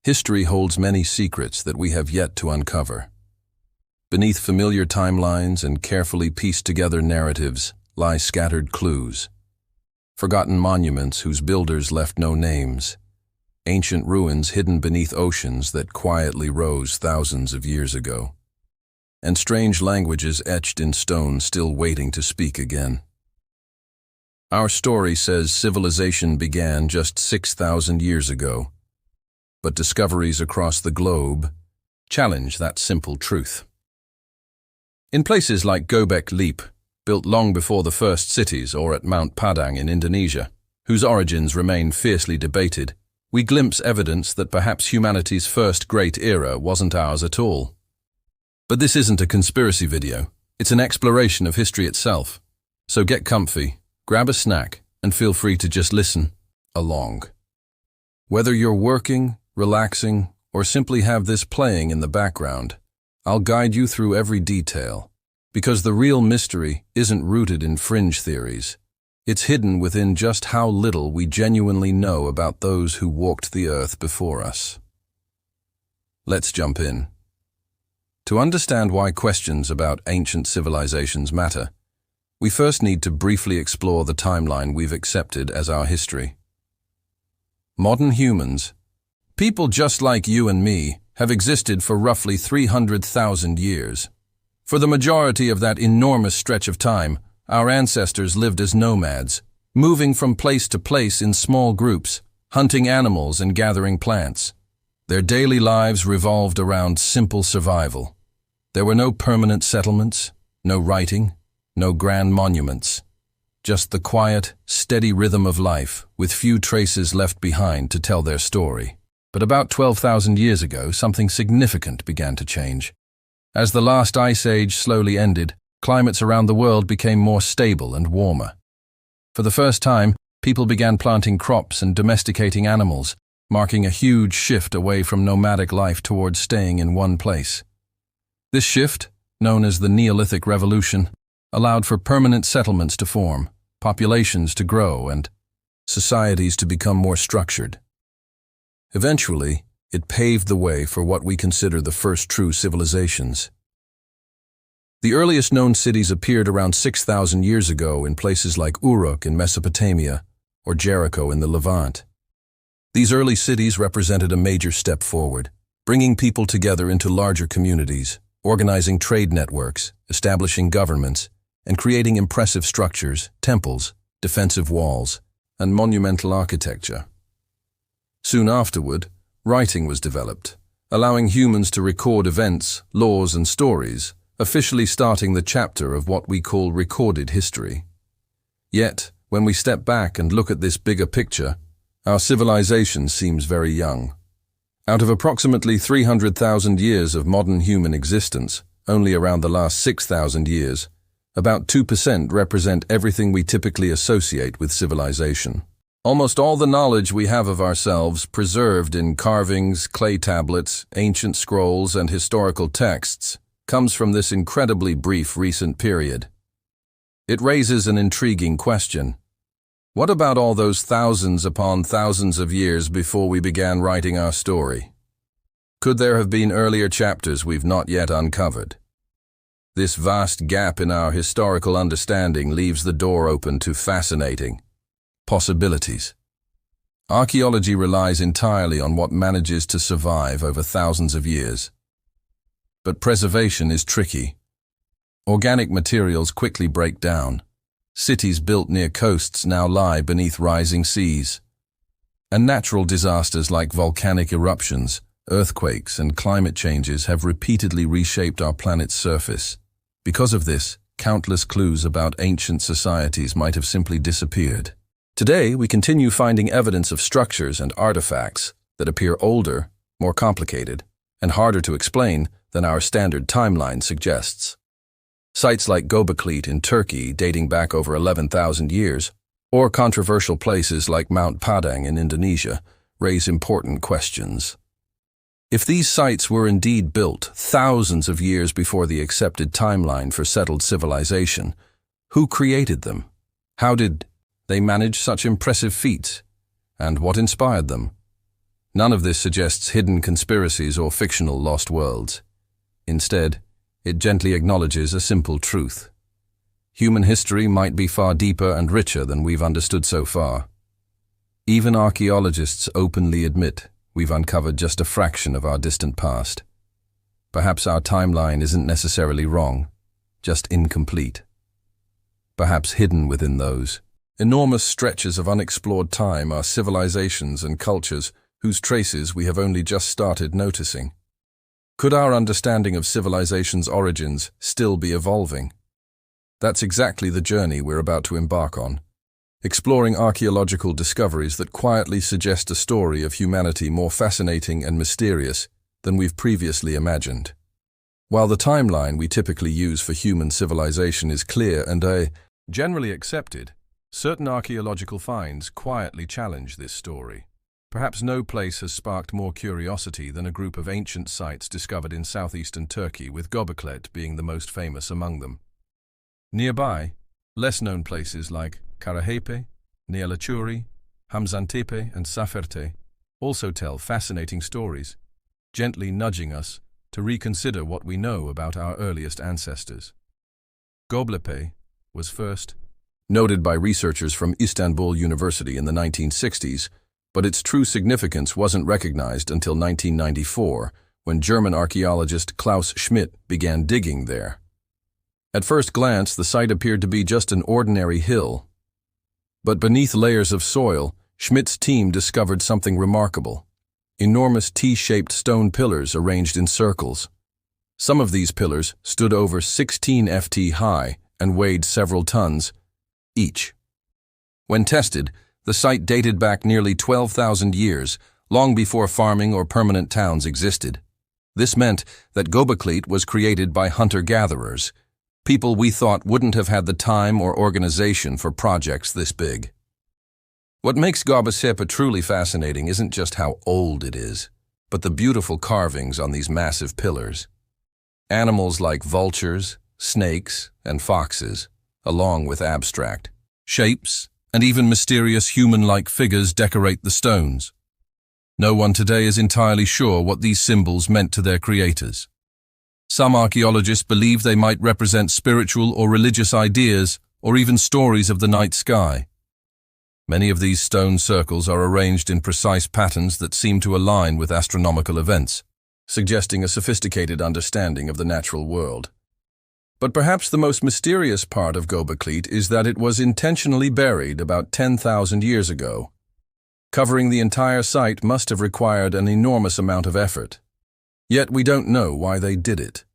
History holds many secrets that we have yet to uncover. Beneath familiar timelines and carefully pieced together narratives lie scattered clues. Forgotten monuments whose builders left no names. Ancient ruins hidden beneath oceans that quietly rose thousands of years ago. And strange languages etched in stone still waiting to speak again. Our story says civilization began just 6,000 years ago. But discoveries across the globe challenge that simple truth. In places like Göbekli Tepe, built long before the first cities, or at Mount Padang in Indonesia, whose origins remain fiercely debated, we glimpse evidence that perhaps humanity's first great era wasn't ours at all. But this isn't a conspiracy video, it's an exploration of history itself. So get comfy, grab a snack, and feel free to just listen along. Whether you're working, relaxing, or simply have this playing in the background, I'll guide you through every detail, because the real mystery isn't rooted in fringe theories. It's hidden within just how little we genuinely know about those who walked the earth before us. Let's jump in. To understand why questions about ancient civilizations matter, we first need to briefly explore the timeline we've accepted as our history. Modern humans, people just like you and me, have existed for roughly 300,000 years. For the majority of that enormous stretch of time, our ancestors lived as nomads, moving from place to place in small groups, hunting animals and gathering plants. Their daily lives revolved around simple survival. There were no permanent settlements, no writing, no grand monuments. Just the quiet, steady rhythm of life, with few traces left behind to tell their story. But about 12,000 years ago, something significant began to change. As the last ice age slowly ended, climates around the world became more stable and warmer. For the first time, people began planting crops and domesticating animals, marking a huge shift away from nomadic life towards staying in one place. This shift, known as the Neolithic Revolution, allowed for permanent settlements to form, populations to grow, and societies to become more structured. Eventually, it paved the way for what we consider the first true civilizations. The earliest known cities appeared around 6,000 years ago in places like Uruk in Mesopotamia or Jericho in the Levant. These early cities represented a major step forward, bringing people together into larger communities, organizing trade networks, establishing governments, and creating impressive structures, temples, defensive walls, and monumental architecture. Soon afterward, writing was developed, allowing humans to record events, laws, and stories, officially starting the chapter of what we call recorded history. Yet, when we step back and look at this bigger picture, our civilization seems very young. Out of approximately 300,000 years of modern human existence, only around the last 6,000 years, about 2% represent everything we typically associate with civilization. Almost all the knowledge we have of ourselves, preserved in carvings, clay tablets, ancient scrolls, and historical texts, comes from this incredibly brief recent period. It raises an intriguing question. What about all those thousands upon thousands of years before we began writing our story? Could there have been earlier chapters we've not yet uncovered? This vast gap in our historical understanding leaves the door open to fascinating possibilities. Archaeology relies entirely on what manages to survive over thousands of years. But preservation is tricky. Organic materials quickly break down. Cities built near coasts now lie beneath rising seas. And natural disasters like volcanic eruptions, earthquakes, and climate changes have repeatedly reshaped our planet's surface. Because of this, countless clues about ancient societies might have simply disappeared. Today, we continue finding evidence of structures and artifacts that appear older, more complicated, and harder to explain than our standard timeline suggests. Sites like Göbekli Tepe in Turkey, dating back over 11,000 years, or controversial places like Mount Padang in Indonesia, raise important questions. If these sites were indeed built thousands of years before the accepted timeline for settled civilization, who created them? How did they manage such impressive feats? And what inspired them? None of this suggests hidden conspiracies or fictional lost worlds. Instead, it gently acknowledges a simple truth. Human history might be far deeper and richer than we've understood so far. Even archaeologists openly admit we've uncovered just a fraction of our distant past. Perhaps our timeline isn't necessarily wrong, just incomplete. Perhaps hidden within those enormous stretches of unexplored time are civilizations and cultures whose traces we have only just started noticing. Could our understanding of civilization's origins still be evolving? That's exactly the journey we're about to embark on, exploring archaeological discoveries that quietly suggest a story of humanity more fascinating and mysterious than we've previously imagined. While the timeline we typically use for human civilization is clear and generally accepted, certain archaeological finds quietly challenge this story. Perhaps no place has sparked more curiosity than a group of ancient sites discovered in southeastern Turkey, with Göbekli being the most famous among them. Nearby, less-known places like Karatepe, Nealachuri, Hamzantepe and Saferte also tell fascinating stories, gently nudging us to reconsider what we know about our earliest ancestors. Göbekli was first noted by researchers from Istanbul University in the 1960s, but its true significance wasn't recognized until 1994, when German archaeologist Klaus Schmidt began digging there. At first glance, the site appeared to be just an ordinary hill. But beneath layers of soil, Schmidt's team discovered something remarkable: enormous T-shaped stone pillars arranged in circles. Some of these pillars stood over 16 ft high and weighed several tons each. When tested, the site dated back nearly 12,000 years, long before farming or permanent towns existed. This meant that Göbekli was created by hunter-gatherers, people we thought wouldn't have had the time or organization for projects this big. What makes Göbekli Tepe truly fascinating isn't just how old it is, but the beautiful carvings on these massive pillars. Animals like vultures, snakes, and foxes, along with abstract shapes and even mysterious human-like figures, decorate the stones. No one today is entirely sure what these symbols meant to their creators. Some archaeologists believe they might represent spiritual or religious ideas, or even stories of the night sky. Many of these stone circles are arranged in precise patterns that seem to align with astronomical events, suggesting a sophisticated understanding of the natural world. But perhaps the most mysterious part of Göbekli is that it was intentionally buried about 10,000 years ago. Covering the entire site must have required an enormous amount of effort. Yet we don't know why they did it.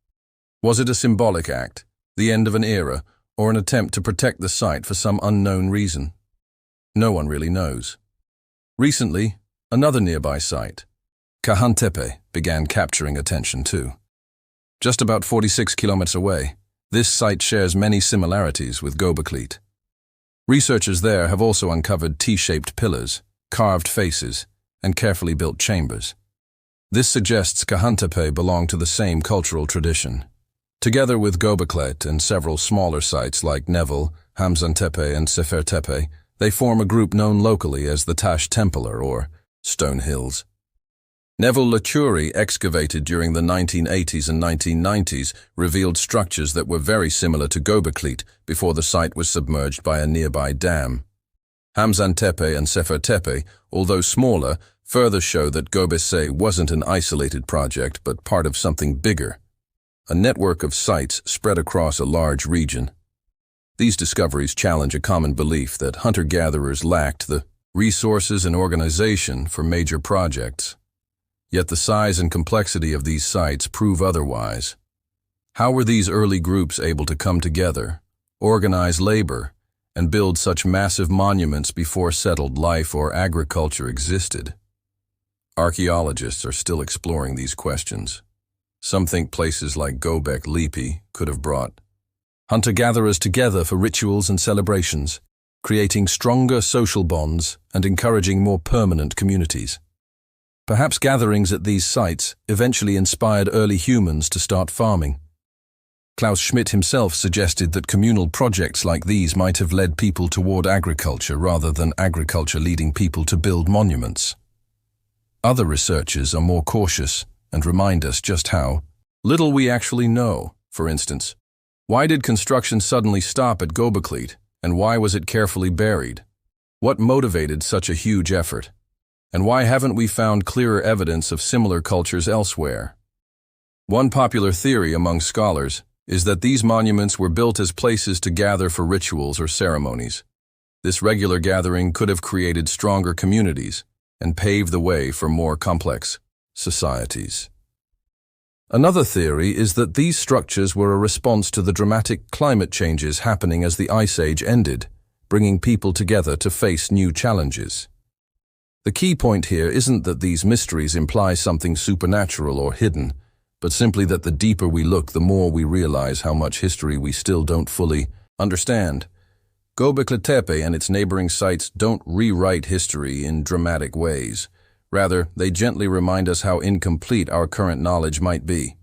Was it a symbolic act, the end of an era, or an attempt to protect the site for some unknown reason? No one really knows. Recently, another nearby site, Tepe, began capturing attention too. Just about 46 kilometers away, this site shares many similarities with Göbekli. Researchers there have also uncovered T-shaped pillars, carved faces, and carefully built chambers. This suggests Tepe belonged to the same cultural tradition. Together with Göbekli and several smaller sites like Neville, Hamzantepe, and Seferistepe, they form a group known locally as the Taş Tempeler, or Stone Hills. Neville-Lachuri, excavated during the 1980s and 1990s, revealed structures that were very similar to Göbekli before the site was submerged by a nearby dam. Hamzantepe and Seferistepe, although smaller, further show that Göbekli wasn't an isolated project but part of something bigger, a network of sites spread across a large region. These discoveries challenge a common belief that hunter-gatherers lacked the resources and organization for major projects. Yet the size and complexity of these sites prove otherwise. How were these early groups able to come together, organize labor, and build such massive monuments before settled life or agriculture existed? Archaeologists are still exploring these questions. Some think places like Göbekli could have brought hunter-gatherers together for rituals and celebrations, creating stronger social bonds and encouraging more permanent communities. Perhaps gatherings at these sites eventually inspired early humans to start farming. Klaus Schmidt himself suggested that communal projects like these might have led people toward agriculture rather than agriculture leading people to build monuments. Other researchers are more cautious and remind us just how little we actually know. For instance, why did construction suddenly stop at Göbekli, and why was it carefully buried? What motivated such a huge effort? And why haven't we found clearer evidence of similar cultures elsewhere? One popular theory among scholars is that these monuments were built as places to gather for rituals or ceremonies. This regular gathering could have created stronger communities and paved the way for more complex societies. Another theory is that these structures were a response to the dramatic climate changes happening as the Ice Age ended, bringing people together to face new challenges. The key point here isn't that these mysteries imply something supernatural or hidden, but simply that the deeper we look, the more we realize how much history we still don't fully understand. Göbekli Tepe and its neighboring sites don't rewrite history in dramatic ways. Rather, they gently remind us how incomplete our current knowledge might be.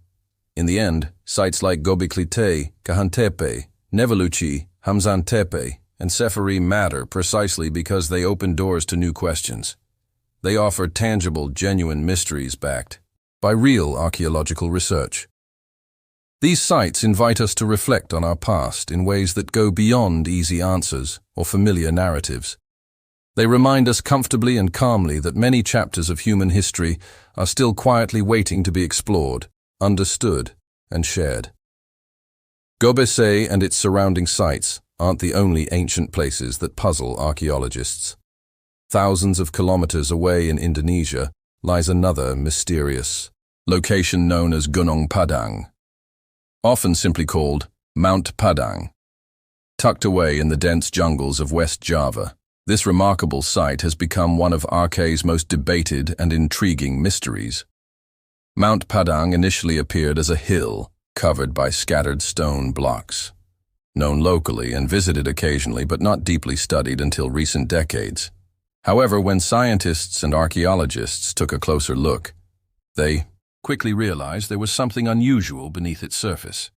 In the end, sites like Göbekli Tepe, Kahan Tepe, Neveluci, Hamzan Tepe, and Seferi matter precisely because they open doors to new questions. They offer tangible, genuine mysteries backed by real archaeological research. These sites invite us to reflect on our past in ways that go beyond easy answers or familiar narratives. They remind us comfortably and calmly that many chapters of human history are still quietly waiting to be explored, understood, and shared. Göbekli and its surrounding sites aren't the only ancient places that puzzle archaeologists. Thousands of kilometers away in Indonesia lies another mysterious location known as Gunung Padang, often simply called Mount Padang. Tucked away in the dense jungles of West Java, this remarkable site has become one of Aceh's most debated and intriguing mysteries. Mount Padang initially appeared as a hill covered by scattered stone blocks, known locally and visited occasionally but not deeply studied until recent decades. However, when scientists and archaeologists took a closer look, they quickly realized there was something unusual beneath its surface.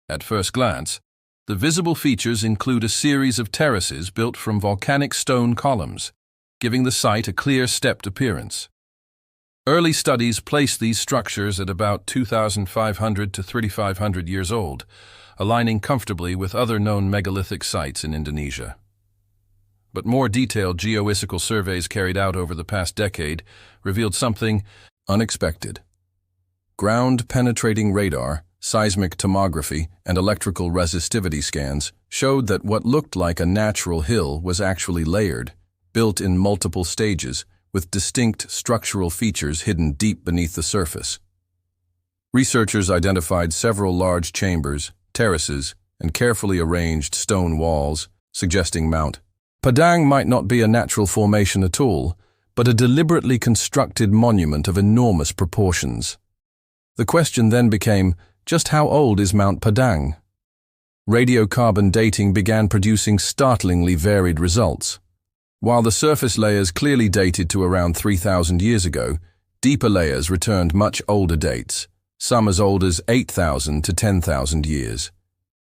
At first glance, the visible features include a series of terraces built from volcanic stone columns, giving the site a clear stepped appearance. Early studies placed these structures at about 2,500 to 3,500 years old, aligning comfortably with other known megalithic sites in Indonesia. But more detailed geophysical surveys carried out over the past decade revealed something unexpected. Ground-penetrating radar, seismic tomography, and electrical resistivity scans showed that what looked like a natural hill was actually layered, built in multiple stages, with distinct structural features hidden deep beneath the surface. Researchers identified several large chambers, terraces, and carefully arranged stone walls, suggesting Mount Padang might not be a natural formation at all, but a deliberately constructed monument of enormous proportions. The question then became, just how old is Mount Padang? Radiocarbon dating began producing startlingly varied results. While the surface layers clearly dated to around 3,000 years ago, deeper layers returned much older dates, some as old as 8,000 to 10,000 years.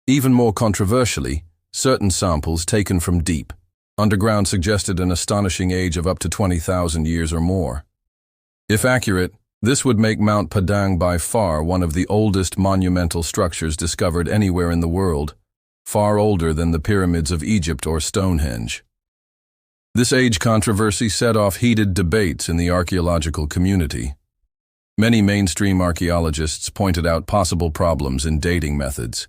Even more controversially, certain samples taken from deep underground suggested an astonishing age of up to 20,000 years or more. If accurate, this would make Mount Padang by far one of the oldest monumental structures discovered anywhere in the world, far older than the pyramids of Egypt or Stonehenge. This age controversy set off heated debates in the archaeological community. Many mainstream archaeologists pointed out possible problems in dating methods,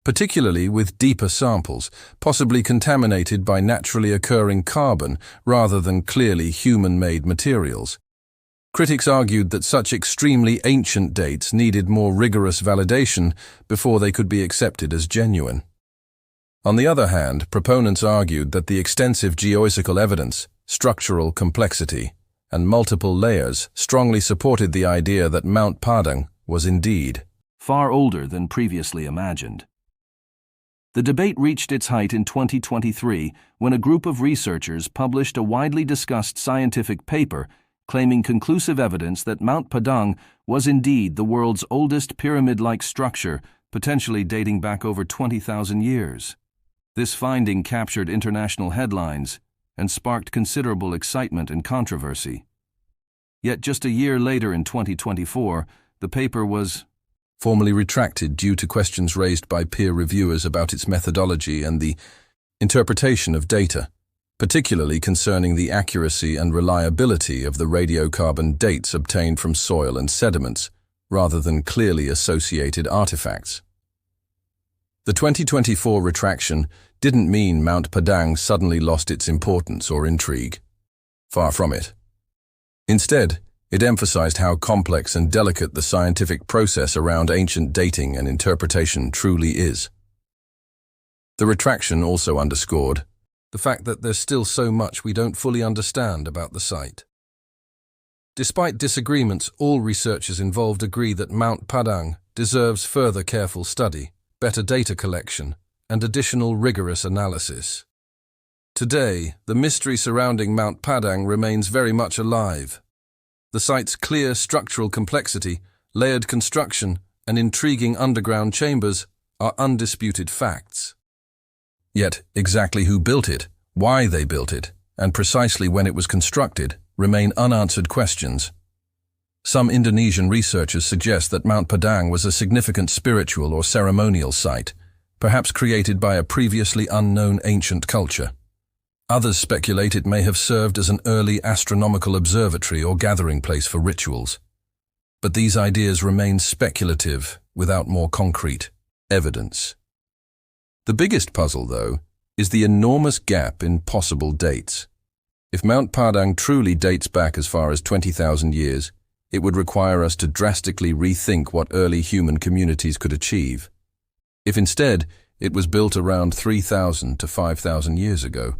particularly with deeper samples, possibly contaminated by naturally occurring carbon rather than clearly human-made materials. Critics argued that such extremely ancient dates needed more rigorous validation before they could be accepted as genuine. On the other hand, proponents argued that the extensive geophysical evidence, structural complexity, and multiple layers strongly supported the idea that Mount Padang was indeed far older than previously imagined. The debate reached its height in 2023 when a group of researchers published a widely discussed scientific paper claiming conclusive evidence that Mount Padang was indeed the world's oldest pyramid-like structure, potentially dating back over 20,000 years. This finding captured international headlines and sparked considerable excitement and controversy. Yet just a year later in 2024, the paper was formally retracted due to questions raised by peer reviewers about its methodology and the interpretation of data, particularly concerning the accuracy and reliability of the radiocarbon dates obtained from soil and sediments, rather than clearly associated artifacts. The 2024 retraction didn't mean Mount Padang suddenly lost its importance or intrigue. Far from it. Instead, it emphasized how complex and delicate the scientific process around ancient dating and interpretation truly is. The retraction also underscored the fact that there's still so much we don't fully understand about the site. Despite disagreements, all researchers involved agree that Mount Padang deserves further careful study, better data collection, and additional rigorous analysis. Today, the mystery surrounding Mount Padang remains very much alive. The site's clear structural complexity, layered construction, and intriguing underground chambers are undisputed facts. Yet, exactly who built it, why they built it, and precisely when it was constructed remain unanswered questions. Some Indonesian researchers suggest that Mount Padang was a significant spiritual or ceremonial site, perhaps created by a previously unknown ancient culture. Others speculate it may have served as an early astronomical observatory or gathering place for rituals. But these ideas remain speculative without more concrete evidence. The biggest puzzle, though, is the enormous gap in possible dates. If Mount Padang truly dates back as far as 20,000 years, it would require us to drastically rethink what early human communities could achieve. If instead it was built around 3,000 to 5,000 years ago,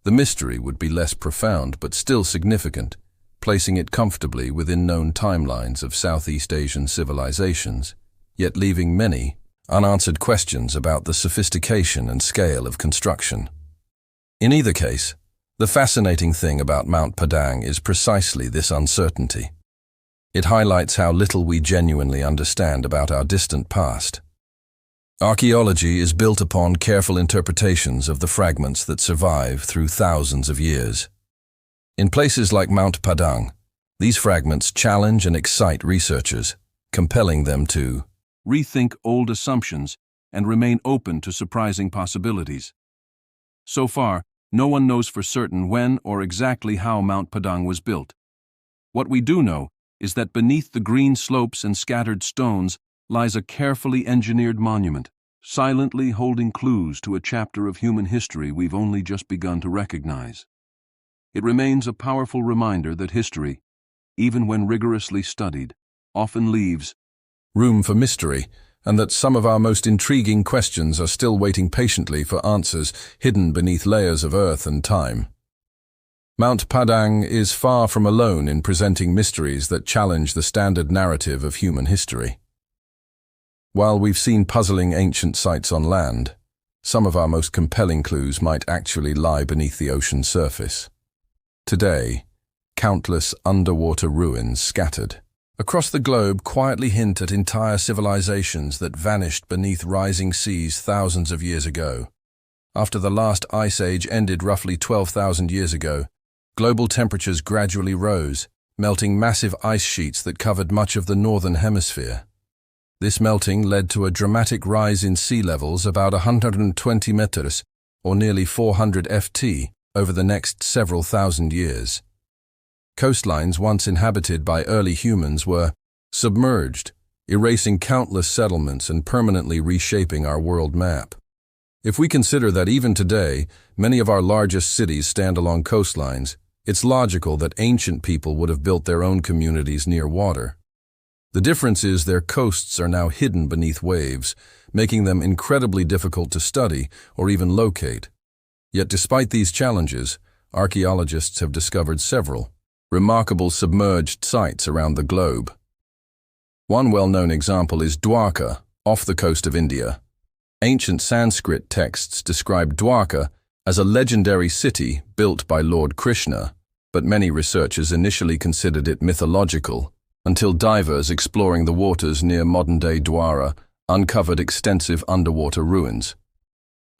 the mystery would be less profound but still significant, placing it comfortably within known timelines of Southeast Asian civilizations, yet leaving many unanswered questions about the sophistication and scale of construction. In either case, the fascinating thing about Mount Padang is precisely this uncertainty. It highlights how little we genuinely understand about our distant past. Archaeology is built upon careful interpretations of the fragments that survive through thousands of years. In places like Mount Padang, these fragments challenge and excite researchers, compelling them to rethink old assumptions and remain open to surprising possibilities. So far, no one knows for certain when or exactly how Mount Padang was built. What we do know is that beneath the green slopes and scattered stones lies a carefully engineered monument, silently holding clues to a chapter of human history we've only just begun to recognize. It remains a powerful reminder that history, even when rigorously studied, often leaves room for mystery, and that some of our most intriguing questions are still waiting patiently for answers hidden beneath layers of earth and time. Mount Padang is far from alone in presenting mysteries that challenge the standard narrative of human history. While we've seen puzzling ancient sites on land, some of our most compelling clues might actually lie beneath the ocean's surface. Today, countless underwater ruins scattered across the globe quietly hint at entire civilizations that vanished beneath rising seas thousands of years ago. After the last ice age ended roughly 12,000 years ago, global temperatures gradually rose, melting massive ice sheets that covered much of the northern hemisphere. This melting led to a dramatic rise in sea levels about 120 meters, or nearly 400 ft, over the next several thousand years. Coastlines once inhabited by early humans were submerged, erasing countless settlements and permanently reshaping our world map. If we consider that even today, many of our largest cities stand along coastlines, it's logical that ancient people would have built their own communities near water. The difference is their coasts are now hidden beneath waves, making them incredibly difficult to study or even locate. Yet despite these challenges, archaeologists have discovered several remarkable submerged sites around the globe. One well-known example is Dwarka, off the coast of India. Ancient Sanskrit texts describe Dwarka as a legendary city built by Lord Krishna, but many researchers initially considered it mythological, until divers exploring the waters near modern-day Dwara uncovered extensive underwater ruins.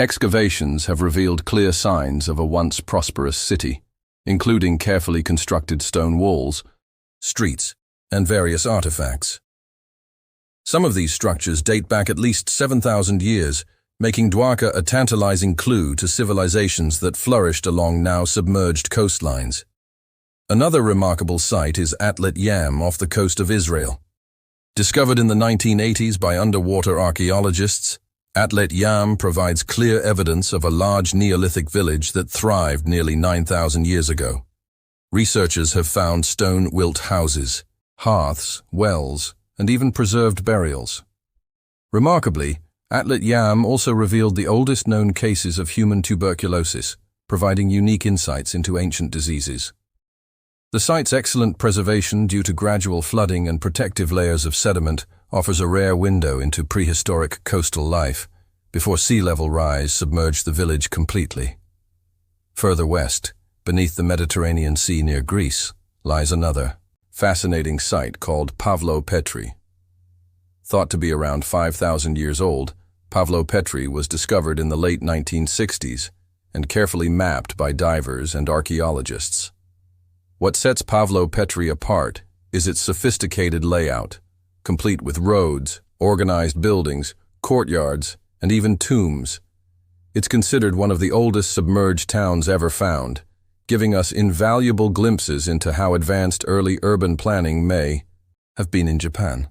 Excavations have revealed clear signs of a once prosperous city, including carefully constructed stone walls, streets, and various artifacts. Some of these structures date back at least 7,000 years, making Dwarka a tantalizing clue to civilizations that flourished along now submerged coastlines. Another remarkable site is Atlet Yam off the coast of Israel. Discovered in the 1980s by underwater archaeologists, Atlet Yam provides clear evidence of a large Neolithic village that thrived nearly 9,000 years ago. Researchers have found stone-built houses, hearths, wells, and even preserved burials. Remarkably, Atlet Yam also revealed the oldest known cases of human tuberculosis, providing unique insights into ancient diseases. The site's excellent preservation due to gradual flooding and protective layers of sediment offers a rare window into prehistoric coastal life, before sea level rise submerged the village completely. Further west, beneath the Mediterranean Sea near Greece, lies another fascinating site called Pavlo-Petri. Thought to be around 5,000 years old, Pavlo-Petri was discovered in the late 1960s and carefully mapped by divers and archaeologists. What sets Pavlo-Petri apart is its sophisticated layout, complete with roads, organized buildings, courtyards, and even tombs. It's considered one of the oldest submerged towns ever found, giving us invaluable glimpses into how advanced early urban planning may have been in Japan.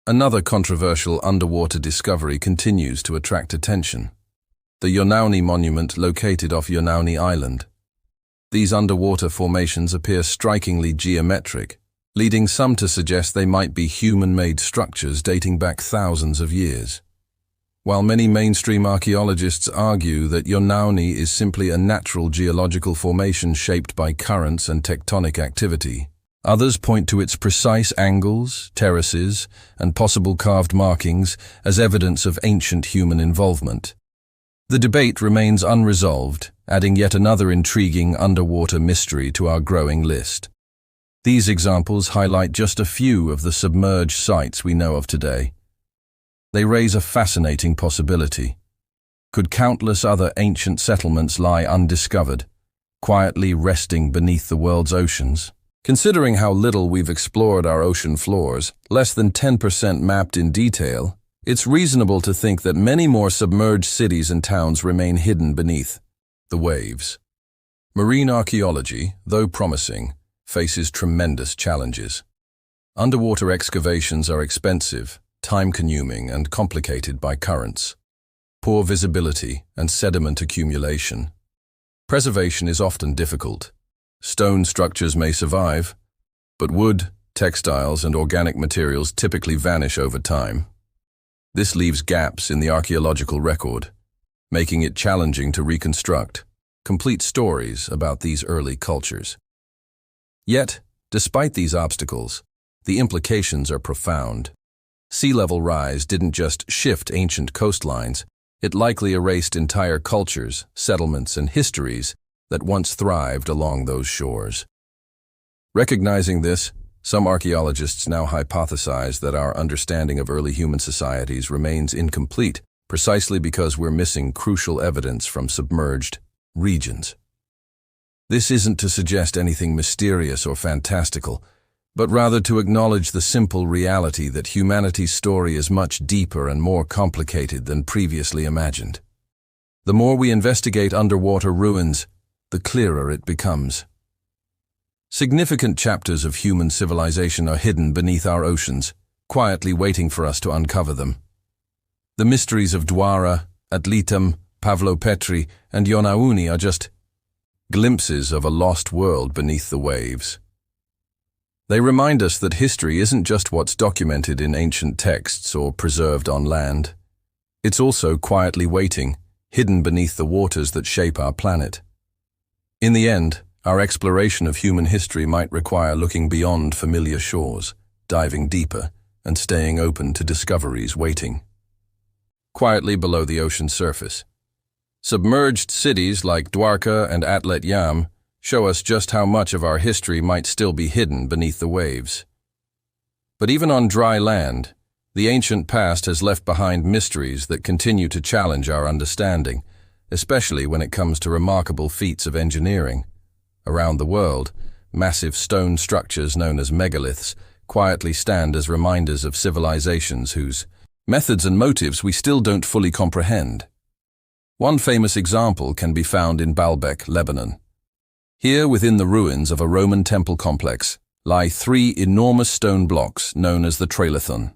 Another controversial underwater discovery continues to attract attention: the Yonauni Monument located off Yonauni Island. These underwater formations appear strikingly geometric, leading some to suggest they might be human-made structures dating back thousands of years. While many mainstream archaeologists argue that Yonauni is simply a natural geological formation shaped by currents and tectonic activity, others point to its precise angles, terraces, and possible carved markings as evidence of ancient human involvement. The debate remains unresolved, adding yet another intriguing underwater mystery to our growing list. These examples highlight just a few of the submerged sites we know of today. They raise a fascinating possibility. Could countless other ancient settlements lie undiscovered, quietly resting beneath the world's oceans? Considering how little we've explored our ocean floors, less than 10% mapped in detail, it's reasonable to think that many more submerged cities and towns remain hidden beneath the waves. Marine archaeology, though promising, faces tremendous challenges. Underwater excavations are expensive, time-consuming, and complicated by currents, poor visibility, and sediment accumulation. Preservation is often difficult. Stone structures may survive, but wood, textiles, and organic materials typically vanish over time. This leaves gaps in the archaeological record, making it challenging to reconstruct complete stories about these early cultures. Yet, despite these obstacles, the implications are profound. Sea level rise didn't just shift ancient coastlines, it likely erased entire cultures, settlements, and histories that once thrived along those shores. Recognizing this, some archaeologists now hypothesize that our understanding of early human societies remains incomplete precisely because we're missing crucial evidence from submerged regions. This isn't to suggest anything mysterious or fantastical, but rather to acknowledge the simple reality that humanity's story is much deeper and more complicated than previously imagined. The more we investigate underwater ruins, the clearer it becomes. Significant chapters of human civilization are hidden beneath our oceans, quietly waiting for us to uncover them. The mysteries of Dwara, Atlitam, Pavlo-Petri, and Yonauni are just glimpses of a lost world beneath the waves. They remind us that history isn't just what's documented in ancient texts or preserved on land. It's also quietly waiting, hidden beneath the waters that shape our planet. In the end, our exploration of human history might require looking beyond familiar shores, diving deeper, and staying open to discoveries waiting quietly below the ocean's surface. Submerged cities like Dwarka and Atlet Yam show us just how much of our history might still be hidden beneath the waves. But even on dry land, the ancient past has left behind mysteries that continue to challenge our understanding, especially when it comes to remarkable feats of engineering. Around the world, massive stone structures known as megaliths quietly stand as reminders of civilizations whose methods and motives we still don't fully comprehend. One famous example can be found in Baalbek, Lebanon. Here, within the ruins of a Roman temple complex, lie three enormous stone blocks known as the trailathon.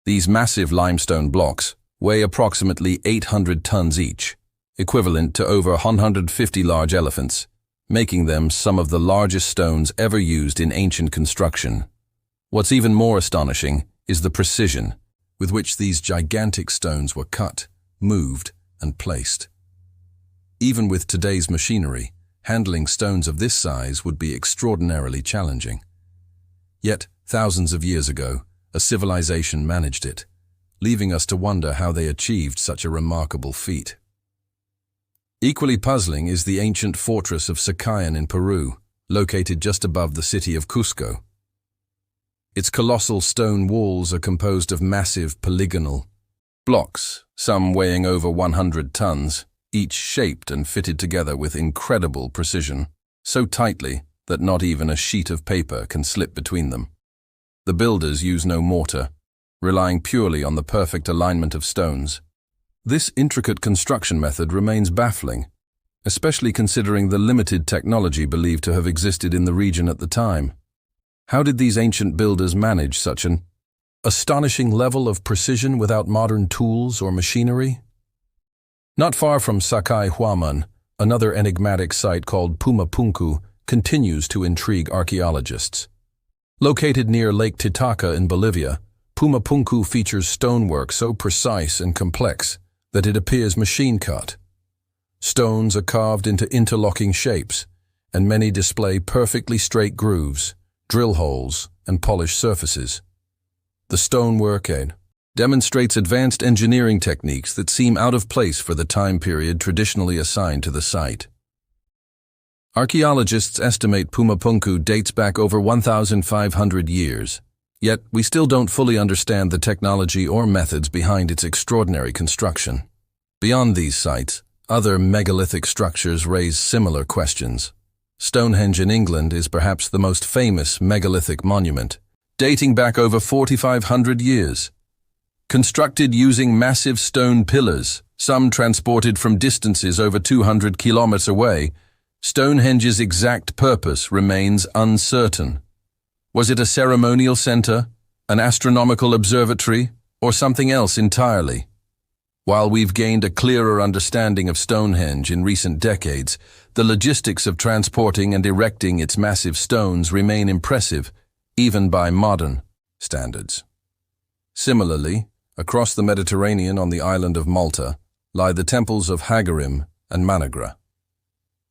These massive limestone blocks weigh approximately 800 tons each, equivalent to over 150 large elephants, making them some of the largest stones ever used in ancient construction. What's even more astonishing is the precision with which these gigantic stones were cut, moved, and placed. Even with today's machinery, handling stones of this size would be extraordinarily challenging. Yet, thousands of years ago, a civilization managed it, leaving us to wonder how they achieved such a remarkable feat. Equally puzzling is the ancient fortress of Sakayan in Peru, located just above the city of Cusco. Its colossal stone walls are composed of massive polygonal blocks, some weighing over 100 tons, each shaped and fitted together with incredible precision, so tightly that not even a sheet of paper can slip between them. The builders use no mortar, relying purely on the perfect alignment of stones. This intricate construction method remains baffling, especially considering the limited technology believed to have existed in the region at the time. How did these ancient builders manage such an astonishing level of precision without modern tools or machinery? Not far from Sakai Huaman, another enigmatic site called Pumapunku continues to intrigue archaeologists. Located near Lake Titicaca in Bolivia, Pumapunku features stonework so precise and complex that it appears machine-cut. Stones are carved into interlocking shapes, and many display perfectly straight grooves, drill holes, and polished surfaces. The stonework demonstrates advanced engineering techniques that seem out of place for the time period traditionally assigned to the site. Archaeologists estimate Pumapunku dates back over 1,500 years, yet we still don't fully understand the technology or methods behind its extraordinary construction. Beyond these sites, other megalithic structures raise similar questions. Stonehenge in England is perhaps the most famous megalithic monument, dating back over 4,500 years. Constructed using massive stone pillars, some transported from distances over 200 kilometers away, Stonehenge's exact purpose remains uncertain. Was it a ceremonial center, an astronomical observatory, or something else entirely? While we've gained a clearer understanding of Stonehenge in recent decades, the logistics of transporting and erecting its massive stones remain impressive, even by modern standards. Similarly, across the Mediterranean on the island of Malta lie the temples of Hagarim and Managra.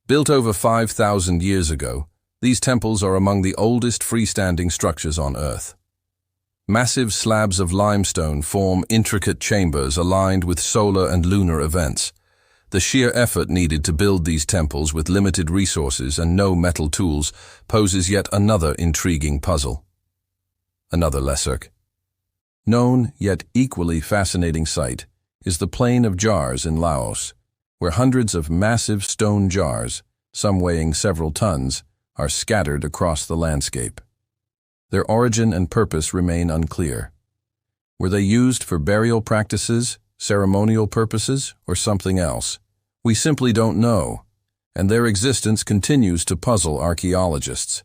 Built over 5,000 years ago, these temples are among the oldest freestanding structures on Earth. Massive slabs of limestone form intricate chambers aligned with solar and lunar events. The sheer effort needed to build these temples with limited resources and no metal tools poses yet another intriguing puzzle. Another lesser known yet equally fascinating site is the Plain of Jars in Laos, where hundreds of massive stone jars, some weighing several tons, are scattered across the landscape. Their origin and purpose remain unclear. Were they used for burial practices, ceremonial purposes, or something else? We simply don't know, and their existence continues to puzzle archaeologists.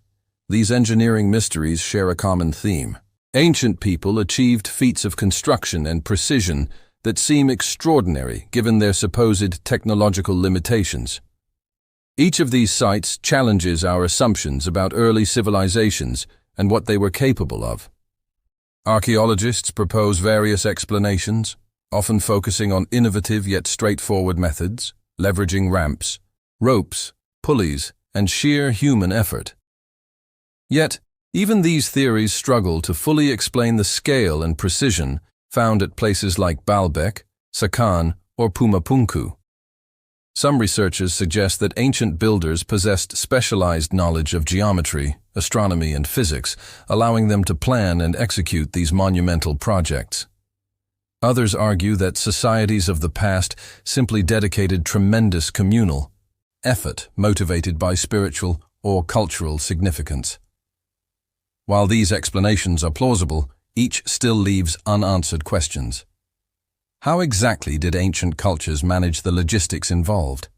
These engineering mysteries share a common theme. Ancient people achieved feats of construction and precision that seem extraordinary given their supposed technological limitations. Each of these sites challenges our assumptions about early civilizations and what they were capable of. Archaeologists propose various explanations, often focusing on innovative yet straightforward methods, leveraging ramps, ropes, pulleys, and sheer human effort. Yet, even these theories struggle to fully explain the scale and precision found at places like Baalbek, Sakan, or Pumapunku. Some researchers suggest that ancient builders possessed specialized knowledge of geometry, astronomy, and physics, allowing them to plan and execute these monumental projects. Others argue that societies of the past simply dedicated tremendous communal effort motivated by spiritual or cultural significance. While these explanations are plausible, each still leaves unanswered questions. How exactly did ancient cultures manage the logistics involved?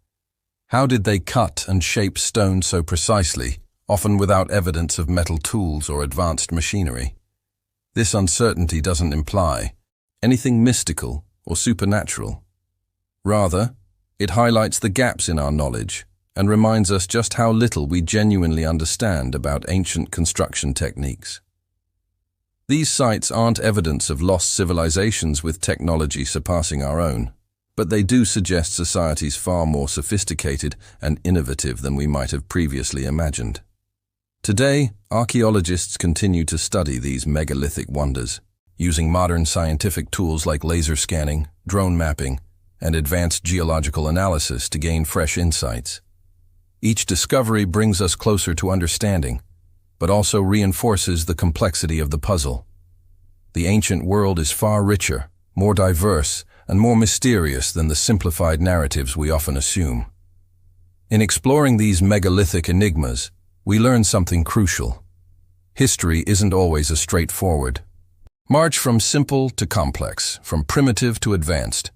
How did they cut and shape stone so precisely, often without evidence of metal tools or advanced machinery? This uncertainty doesn't imply anything mystical or supernatural. Rather, it highlights the gaps in our knowledge and reminds us just how little we genuinely understand about ancient construction techniques. These sites aren't evidence of lost civilizations with technology surpassing our own, but they do suggest societies far more sophisticated and innovative than we might have previously imagined. Today, archaeologists continue to study these megalithic wonders, using modern scientific tools like laser scanning, drone mapping, and advanced geological analysis to gain fresh insights. Each discovery brings us closer to understanding, but also reinforces the complexity of the puzzle. The ancient world is far richer, more diverse, and more mysterious than the simplified narratives we often assume. In exploring these megalithic enigmas, we learn something crucial. History isn't always a straightforward march from simple to complex, from primitive to advanced.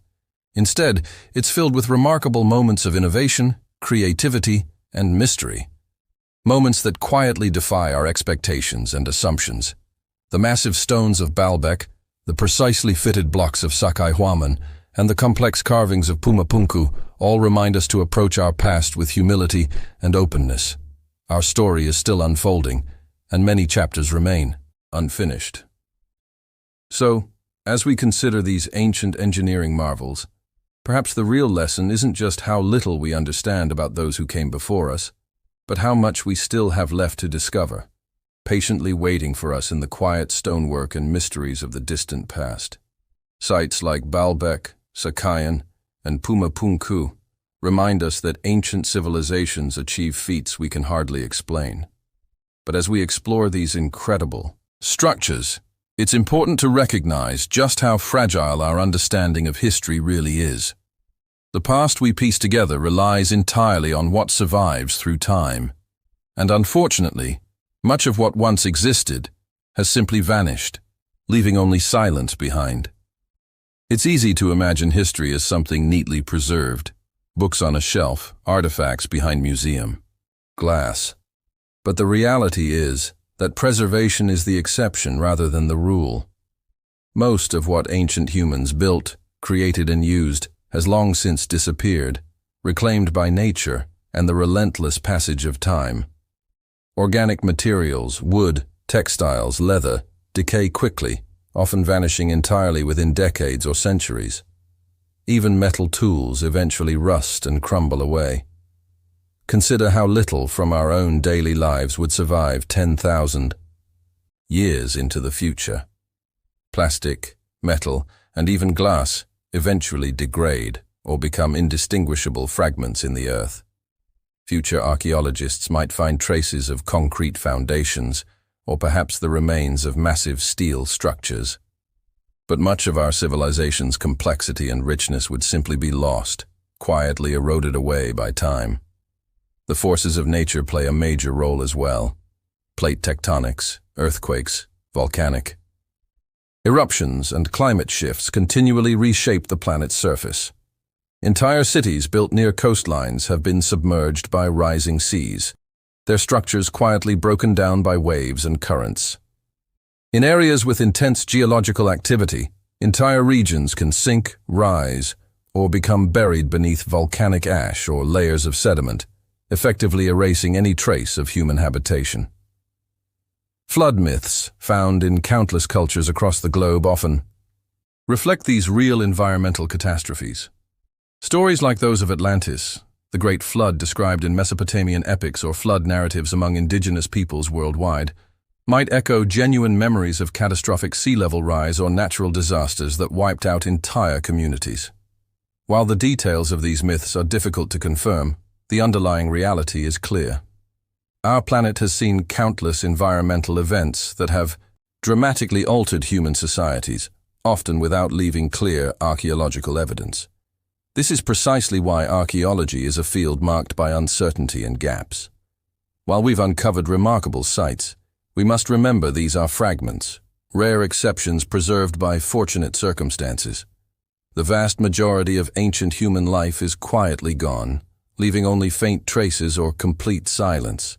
Instead, it's filled with remarkable moments of innovation, creativity, and mystery. Moments that quietly defy our expectations and assumptions. The massive stones of Baalbek, the precisely fitted blocks of Sacsayhuaman, and the complex carvings of Pumapunku all remind us to approach our past with humility and openness. Our story is still unfolding, and many chapters remain unfinished. So, as we consider these ancient engineering marvels, perhaps the real lesson isn't just how little we understand about those who came before us, but how much we still have left to discover, patiently waiting for us in the quiet stonework and mysteries of the distant past. Sites like Baalbek, Sakayan, and Pumapunku remind us that ancient civilizations achieve feats we can hardly explain. But as we explore these incredible structures, it's important to recognize just how fragile our understanding of history really is. The past we piece together relies entirely on what survives through time. And unfortunately, much of what once existed has simply vanished, leaving only silence behind. It's easy to imagine history as something neatly preserved, books on a shelf, artifacts behind museum, glass. But the reality is that preservation is the exception rather than the rule. Most of what ancient humans built, created, and used has long since disappeared, reclaimed by nature and the relentless passage of time. Organic materials, wood, textiles, leather, decay quickly, often vanishing entirely within decades or centuries. Even metal tools eventually rust and crumble away. Consider how little from our own daily lives would survive 10,000 years into the future. Plastic, metal, and even glass eventually degrade or become indistinguishable fragments in the earth. Future archaeologists might find traces of concrete foundations or perhaps the remains of massive steel structures. But much of our civilization's complexity and richness would simply be lost, quietly eroded away by time. The forces of nature play a major role as well. Plate tectonics, earthquakes, volcanic eruptions, and climate shifts continually reshape the planet's surface. Entire cities built near coastlines have been submerged by rising seas, their structures quietly broken down by waves and currents. In areas with intense geological activity, entire regions can sink, rise, or become buried beneath volcanic ash or layers of sediment, effectively erasing any trace of human habitation. Flood myths, found in countless cultures across the globe, often reflect these real environmental catastrophes. Stories like those of Atlantis, the Great Flood described in Mesopotamian epics or flood narratives among indigenous peoples worldwide, might echo genuine memories of catastrophic sea level rise or natural disasters that wiped out entire communities. While the details of these myths are difficult to confirm, the underlying reality is clear. Our planet has seen countless environmental events that have dramatically altered human societies, often without leaving clear archaeological evidence. This is precisely why archaeology is a field marked by uncertainty and gaps. While we've uncovered remarkable sites, we must remember these are fragments, rare exceptions preserved by fortunate circumstances. The vast majority of ancient human life is quietly gone, leaving only faint traces or complete silence.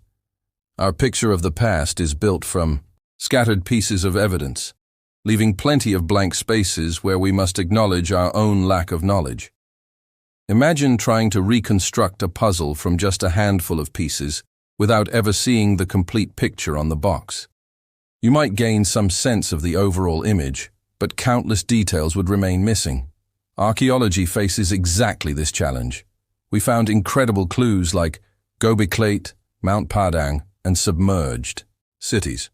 Our picture of the past is built from scattered pieces of evidence, leaving plenty of blank spaces where we must acknowledge our own lack of knowledge. Imagine trying to reconstruct a puzzle from just a handful of pieces without ever seeing the complete picture on the box. You might gain some sense of the overall image, but countless details would remain missing. Archaeology faces exactly this challenge. We found incredible clues like Göbekli Tepe, Mount Padang, and submerged cities.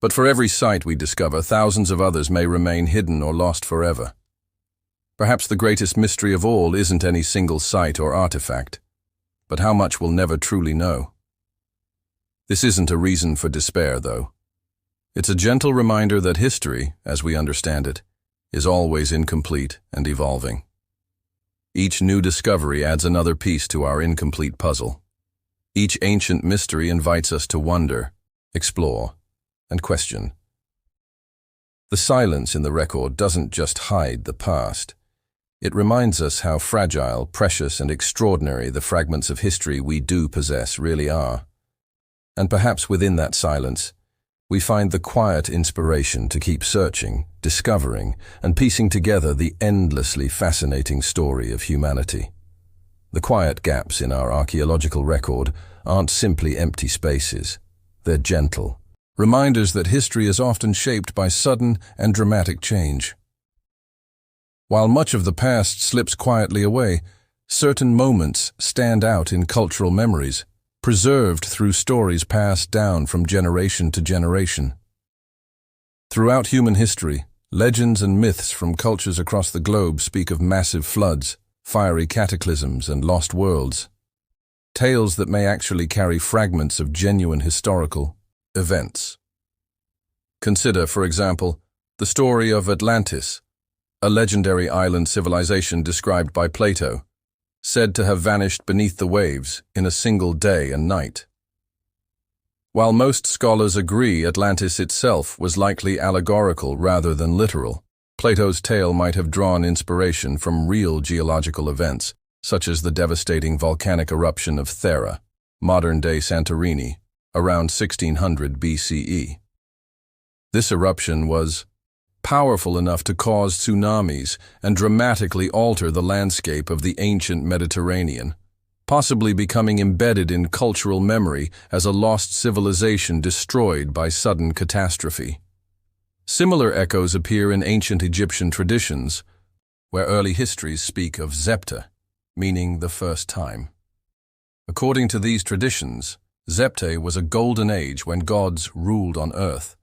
But for every site we discover, thousands of others may remain hidden or lost forever. Perhaps the greatest mystery of all isn't any single site or artifact, but how much we'll never truly know. This isn't a reason for despair, though. It's a gentle reminder that history, as we understand it, is always incomplete and evolving. Each new discovery adds another piece to our incomplete puzzle. Each ancient mystery invites us to wonder, explore, and question. The silence in the record doesn't just hide the past. It reminds us how fragile, precious, and extraordinary the fragments of history we do possess really are. And perhaps within that silence, we find the quiet inspiration to keep searching, discovering, and piecing together the endlessly fascinating story of humanity. The quiet gaps in our archaeological record aren't simply empty spaces. They're gentle reminders that history is often shaped by sudden and dramatic change. While much of the past slips quietly away, certain moments stand out in cultural memories, preserved through stories passed down from generation to generation. Throughout human history, legends and myths from cultures across the globe speak of massive floods, fiery cataclysms, and lost worlds. Tales that may actually carry fragments of genuine historical events. Consider, for example, the story of Atlantis, a legendary island civilization described by Plato, said to have vanished beneath the waves in a single day and night. While most scholars agree Atlantis itself was likely allegorical rather than literal, Plato's tale might have drawn inspiration from real geological events, such as the devastating volcanic eruption of Thera, modern-day Santorini, around 1600 BCE. This eruption was powerful enough to cause tsunamis and dramatically alter the landscape of the ancient Mediterranean, possibly becoming embedded in cultural memory as a lost civilization destroyed by sudden catastrophe. Similar echoes appear in ancient Egyptian traditions, where early histories speak of Zepta, meaning the first time. According to these traditions, Zepte was a golden age when gods ruled on earth,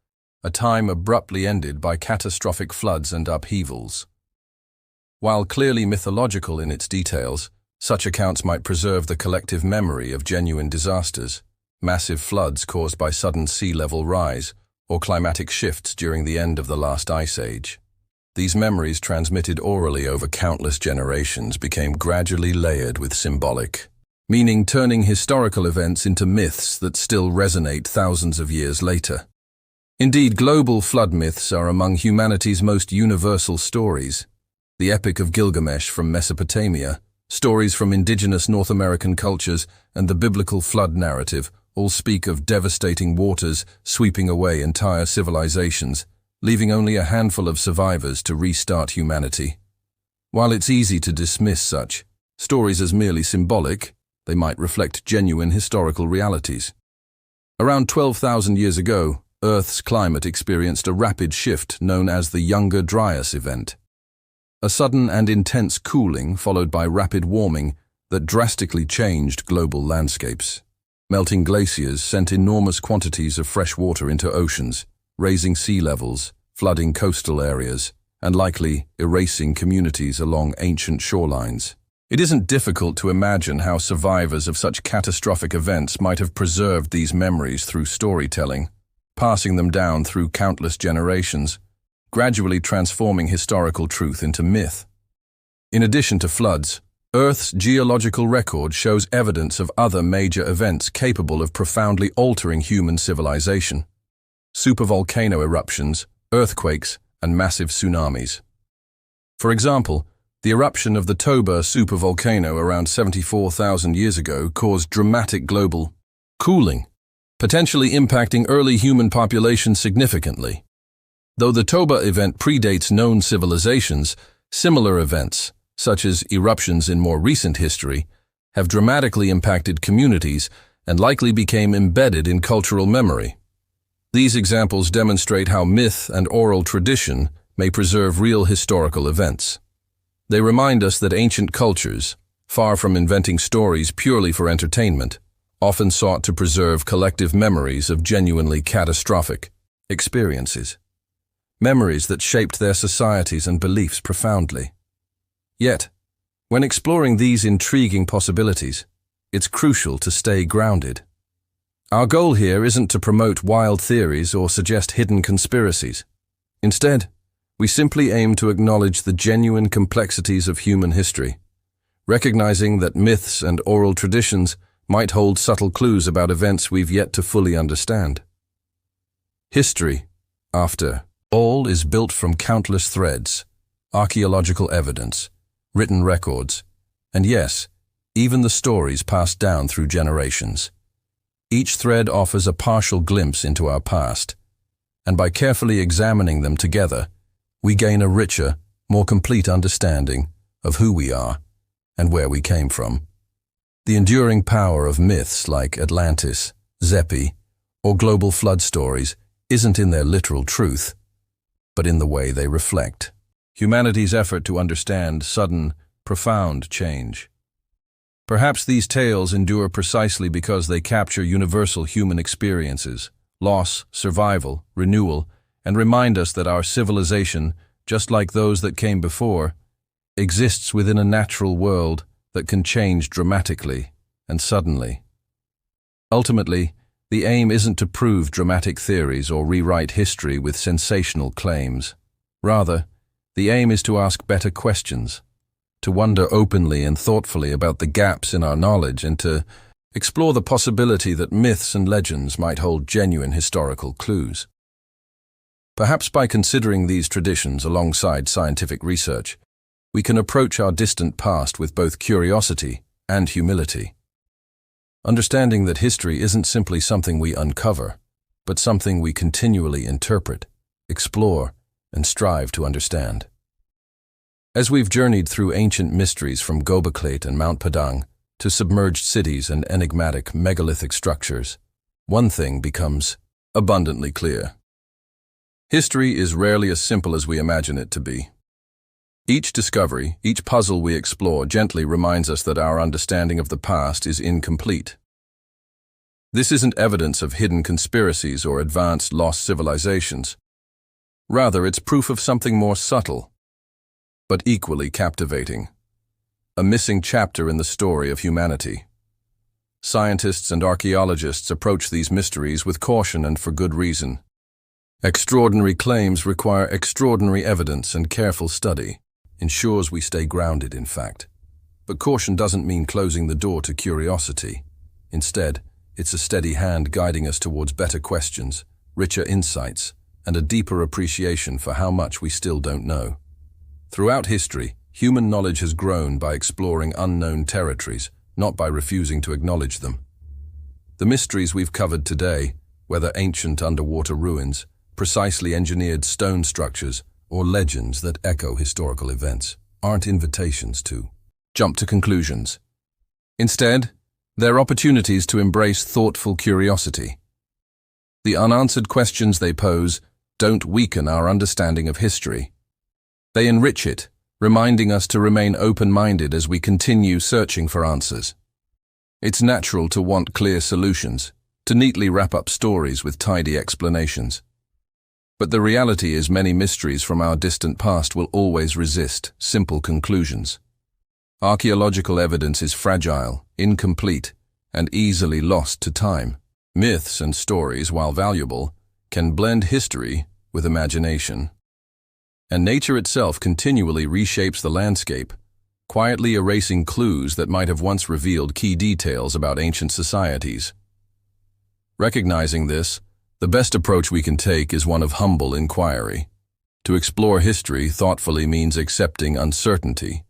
a time abruptly ended by catastrophic floods and upheavals. While clearly mythological in its details, such accounts might preserve the collective memory of genuine disasters, massive floods caused by sudden sea level rise, or climatic shifts during the end of the last ice age. These memories, transmitted orally over countless generations, became gradually layered with symbolic meaning, turning historical events into myths that still resonate thousands of years later. Indeed, global flood myths are among humanity's most universal stories. The Epic of Gilgamesh from Mesopotamia, stories from indigenous North American cultures, and the biblical flood narrative all speak of devastating waters sweeping away entire civilizations, leaving only a handful of survivors to restart humanity. While it's easy to dismiss such stories as merely symbolic, they might reflect genuine historical realities. Around 12,000 years ago, Earth's climate experienced a rapid shift known as the Younger Dryas event. A sudden and intense cooling followed by rapid warming that drastically changed global landscapes. Melting glaciers sent enormous quantities of fresh water into oceans, raising sea levels, flooding coastal areas, and likely erasing communities along ancient shorelines. It isn't difficult to imagine how survivors of such catastrophic events might have preserved these memories through storytelling, passing them down through countless generations, gradually transforming historical truth into myth. In addition to floods, Earth's geological record shows evidence of other major events capable of profoundly altering human civilization. Supervolcano eruptions, earthquakes, and massive tsunamis. For example, the eruption of the Toba supervolcano around 74,000 years ago caused dramatic global cooling, potentially impacting early human population significantly. Though the Toba event predates known civilizations, similar events, such as eruptions in more recent history, have dramatically impacted communities and likely became embedded in cultural memory. These examples demonstrate how myth and oral tradition may preserve real historical events. They remind us that ancient cultures, far from inventing stories purely for entertainment, often sought to preserve collective memories of genuinely catastrophic experiences. Memories that shaped their societies and beliefs profoundly. Yet, when exploring these intriguing possibilities, it's crucial to stay grounded. Our goal here isn't to promote wild theories or suggest hidden conspiracies. Instead, we simply aim to acknowledge the genuine complexities of human history, recognizing that myths and oral traditions might hold subtle clues about events we've yet to fully understand. History, after all, is built from countless threads, archaeological evidence, written records, and yes, even the stories passed down through generations. Each thread offers a partial glimpse into our past, and by carefully examining them together, we gain a richer, more complete understanding of who we are and where we came from. The enduring power of myths like Atlantis, Zepi, or global flood stories isn't in their literal truth, but in the way they reflect humanity's effort to understand sudden, profound change. Perhaps these tales endure precisely because they capture universal human experiences, loss, survival, renewal, and remind us that our civilization, just like those that came before, exists within a natural world that can change dramatically and suddenly. Ultimately, the aim isn't to prove dramatic theories or rewrite history with sensational claims. Rather, the aim is to ask better questions, to wonder openly and thoughtfully about the gaps in our knowledge, and to explore the possibility that myths and legends might hold genuine historical clues. Perhaps by considering these traditions alongside scientific research, we can approach our distant past with both curiosity and humility. Understanding that history isn't simply something we uncover, but something we continually interpret, explore, and strive to understand. As we've journeyed through ancient mysteries from Göbekli and Mount Padang to submerged cities and enigmatic megalithic structures, one thing becomes abundantly clear. History is rarely as simple as we imagine it to be. Each discovery, each puzzle we explore gently reminds us that our understanding of the past is incomplete. This isn't evidence of hidden conspiracies or advanced lost civilizations. Rather, it's proof of something more subtle, but equally captivating. A missing chapter in the story of humanity. Scientists and archaeologists approach these mysteries with caution and for good reason. Extraordinary claims require extraordinary evidence, and careful study ensures we stay grounded, in fact. But caution doesn't mean closing the door to curiosity. Instead, it's a steady hand guiding us towards better questions, richer insights, and a deeper appreciation for how much we still don't know. Throughout history, human knowledge has grown by exploring unknown territories, not by refusing to acknowledge them. The mysteries we've covered today, whether ancient underwater ruins, precisely engineered stone structures, or legends that echo historical events, aren't invitations to jump to conclusions. Instead, they're opportunities to embrace thoughtful curiosity. The unanswered questions they pose don't weaken our understanding of history. They enrich it, reminding us to remain open-minded as we continue searching for answers. It's natural to want clear solutions, to neatly wrap up stories with tidy explanations. But the reality is many mysteries from our distant past will always resist simple conclusions. Archaeological evidence is fragile, incomplete, and easily lost to time. Myths and stories, while valuable, can blend history with imagination. And nature itself continually reshapes the landscape, quietly erasing clues that might have once revealed key details about ancient societies. Recognizing this, the best approach we can take is one of humble inquiry. To explore history thoughtfully means accepting uncertainty,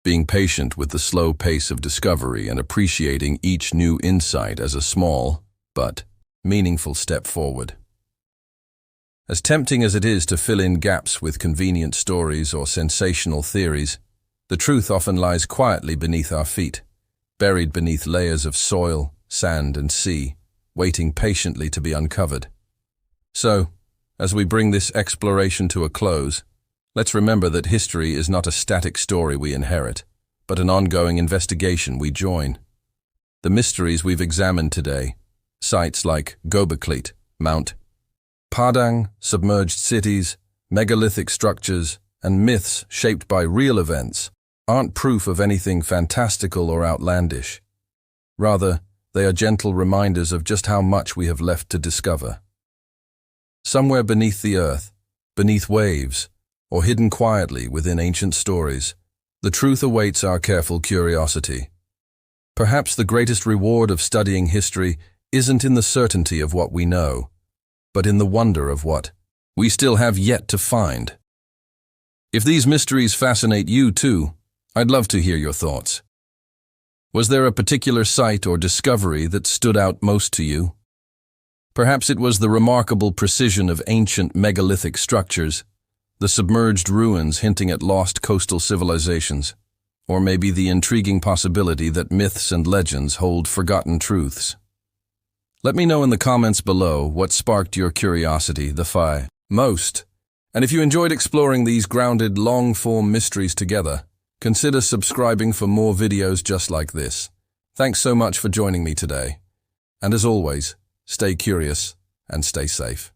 being patient with the slow pace of discovery, and appreciating each new insight as a small, but meaningful step forward. As tempting as it is to fill in gaps with convenient stories or sensational theories, the truth often lies quietly beneath our feet, buried beneath layers of soil, sand, and sea, waiting patiently to be uncovered. So, as we bring this exploration to a close, let's remember that history is not a static story we inherit, but an ongoing investigation we join. The mysteries we've examined today, sites like Göbekli, Mount Padang, submerged cities, megalithic structures, and myths shaped by real events, aren't proof of anything fantastical or outlandish. Rather, they are gentle reminders of just how much we have left to discover. Somewhere beneath the earth, beneath waves, or hidden quietly within ancient stories, the truth awaits our careful curiosity. Perhaps the greatest reward of studying history isn't in the certainty of what we know, but in the wonder of what we still have yet to find. If these mysteries fascinate you too, I'd love to hear your thoughts. Was there a particular site or discovery that stood out most to you? Perhaps it was the remarkable precision of ancient megalithic structures, the submerged ruins hinting at lost coastal civilizations, or maybe the intriguing possibility that myths and legends hold forgotten truths. Let me know in the comments below what sparked your curiosity the most. And if you enjoyed exploring these grounded, long-form mysteries together, consider subscribing for more videos just like this. Thanks so much for joining me today. And as always, stay curious and stay safe.